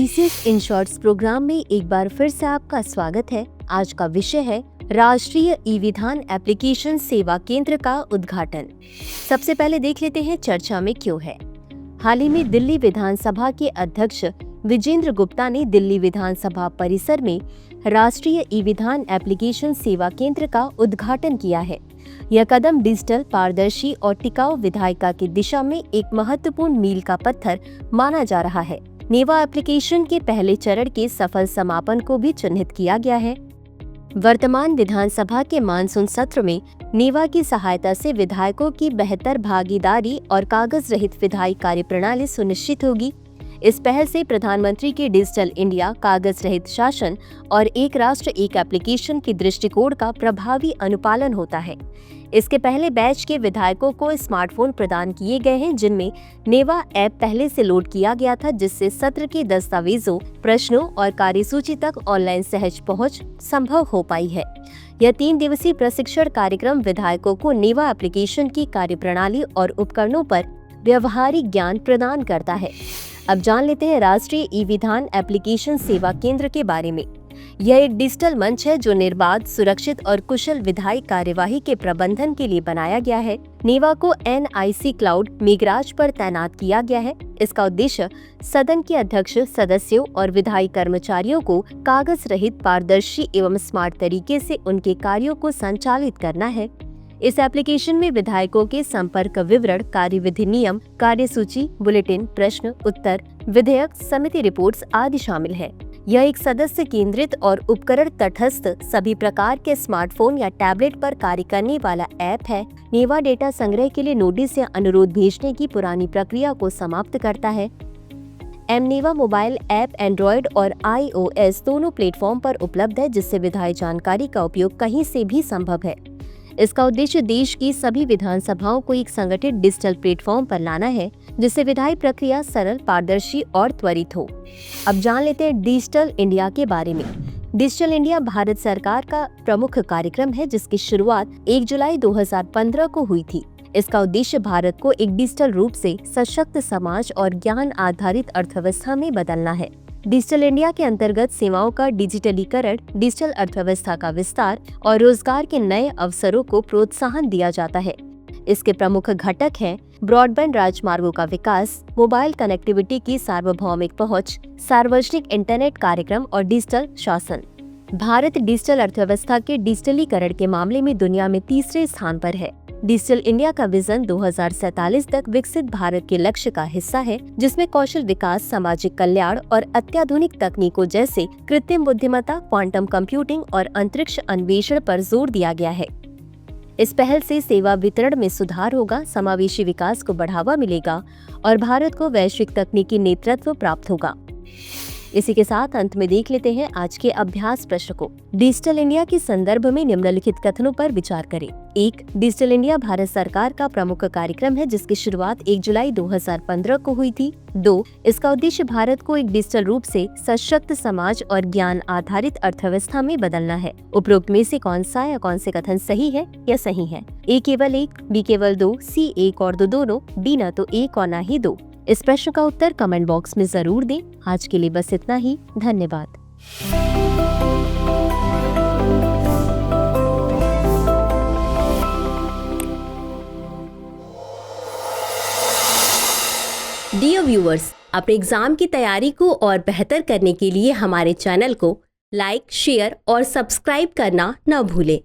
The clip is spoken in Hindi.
TCS इन शॉर्ट्स प्रोग्राम में एक बार फिर से आपका स्वागत है। आज का विषय है राष्ट्रीय ई विधान एप्लीकेशन सेवा केंद्र का उद्घाटन। सबसे पहले देख लेते हैं चर्चा में क्यों है। हाल ही में दिल्ली विधानसभा के अध्यक्ष विजेंद्र गुप्ता ने दिल्ली विधानसभा परिसर में राष्ट्रीय ई विधान एप्लीकेशन सेवा केंद्र का उद्घाटन किया है। यह कदम डिजिटल, पारदर्शी और टिकाऊ विधायिका की दिशा में एक महत्वपूर्ण मील का पत्थर माना जा रहा है। नेवा एप्लीकेशन के पहले चरण के सफल समापन को भी चिन्हित किया गया है। वर्तमान विधानसभा के मानसून सत्र में नेवा की सहायता से विधायकों की बेहतर भागीदारी और कागज रहित विधायी कार्यप्रणाली सुनिश्चित होगी। इस पहल से प्रधानमंत्री के डिजिटल इंडिया, कागज रहित शासन और एक राष्ट्र एक एप्लीकेशन के दृष्टिकोण का प्रभावी अनुपालन होता है। इसके पहले बैच के विधायकों को स्मार्टफोन प्रदान किए गए हैं, जिनमें नेवा ऐप पहले से लोड किया गया था, जिससे सत्र के दस्तावेजों, प्रश्नों और कार्यसूची तक ऑनलाइन सहज पहुंच संभव हो पाई है। यह 3 दिवसीय प्रशिक्षण कार्यक्रम विधायकों को नेवा एप्लीकेशन की कार्यप्रणाली और उपकरणों पर व्यवहारिक ज्ञान प्रदान करता है। अब जान लेते हैं राष्ट्रीय ई विधान एप्लीकेशन सेवा केंद्र के बारे में। यह एक डिजिटल मंच है जो निर्बाध, सुरक्षित और कुशल विधायी कार्यवाही के प्रबंधन के लिए बनाया गया है। नेवा को NIC क्लाउड मेघराज पर तैनात किया गया है। इसका उद्देश्य सदन के अध्यक्ष, सदस्यों और विधायी कर्मचारियों को कागज रहित, पारदर्शी एवं स्मार्ट तरीके से उनके कार्यों को संचालित करना है। इस एप्लीकेशन में विधायकों के संपर्क विवरण, कार्यविधि नियम, कार्यसूची, बुलेटिन, प्रश्न उत्तर, विधेयक, समिति रिपोर्ट्स आदि शामिल है। यह एक सदस्य केंद्रित और उपकरण तटस्थ सभी प्रकार के स्मार्टफोन या टैबलेट पर कार्य करने वाला ऐप है। नेवा डेटा संग्रह के लिए नोटिस या अनुरोध भेजने की पुरानी प्रक्रिया को समाप्त करता है। नेवा मोबाइल ऐप एंड्रॉयड और iOS दोनों प्लेटफॉर्म पर उपलब्ध है, जिससे विधायी जानकारी का उपयोग कहीं से भी संभव है। इसका उद्देश्य देश की सभी विधानसभाओं को एक संगठित डिजिटल प्लेटफॉर्म पर लाना है, जिससे विधायी प्रक्रिया सरल, पारदर्शी और त्वरित हो। अब जान लेते हैं डिजिटल इंडिया के बारे में। डिजिटल इंडिया भारत सरकार का प्रमुख कार्यक्रम है, जिसकी शुरुआत 1 जुलाई 2015 को हुई थी। इसका उद्देश्य भारत को एक डिजिटल रूप से सशक्त समाज और ज्ञान आधारित अर्थव्यवस्था में बदलना है। डिजिटल इंडिया के अंतर्गत सेवाओं का डिजिटलीकरण, डिजिटल अर्थव्यवस्था का विस्तार और रोजगार के नए अवसरों को प्रोत्साहन दिया जाता है। इसके प्रमुख घटक हैं ब्रॉडबैंड राजमार्गों का विकास, मोबाइल कनेक्टिविटी की सार्वभौमिक पहुंच, सार्वजनिक इंटरनेट कार्यक्रम और डिजिटल शासन। भारत डिजिटल अर्थव्यवस्था के डिजिटलीकरण के मामले में दुनिया में तीसरे स्थान पर है। डिजिटल इंडिया का विजन 2047 तक विकसित भारत के लक्ष्य का हिस्सा है, जिसमें कौशल विकास, सामाजिक कल्याण और अत्याधुनिक तकनीकों जैसे कृत्रिम बुद्धिमत्ता, क्वांटम कंप्यूटिंग और अंतरिक्ष अन्वेषण पर जोर दिया गया है। इस पहल से सेवा वितरण में सुधार होगा, समावेशी विकास को बढ़ावा मिलेगा और भारत को वैश्विक तकनीकी नेतृत्व प्राप्त होगा। इसी के साथ अंत में देख लेते हैं आज के अभ्यास प्रश्न को। डिजिटल इंडिया के संदर्भ में निम्नलिखित कथनों पर विचार करें। 1. डिजिटल इंडिया भारत सरकार का प्रमुख कार्यक्रम है, जिसकी शुरुआत 1 जुलाई 2015 को हुई थी। 2. इसका उद्देश्य भारत को एक डिजिटल रूप से सशक्त समाज और ज्ञान आधारित अर्थव्यवस्था में बदलना है। उपरोक्त में से कौन सा या कौन से कथन सही है या सही है? A केवल 1, B केवल 2, C 1 और 2 दोनों, D न तो 1 और न ही 2। इस प्रश्न का उत्तर कमेंट बॉक्स में जरूर दें। आज के लिए बस इतना ही। धन्यवाद। डियर व्यूअर्स, अपने एग्जाम की तैयारी को और बेहतर करने के लिए हमारे चैनल को लाइक, शेयर और सब्सक्राइब करना न भूलें।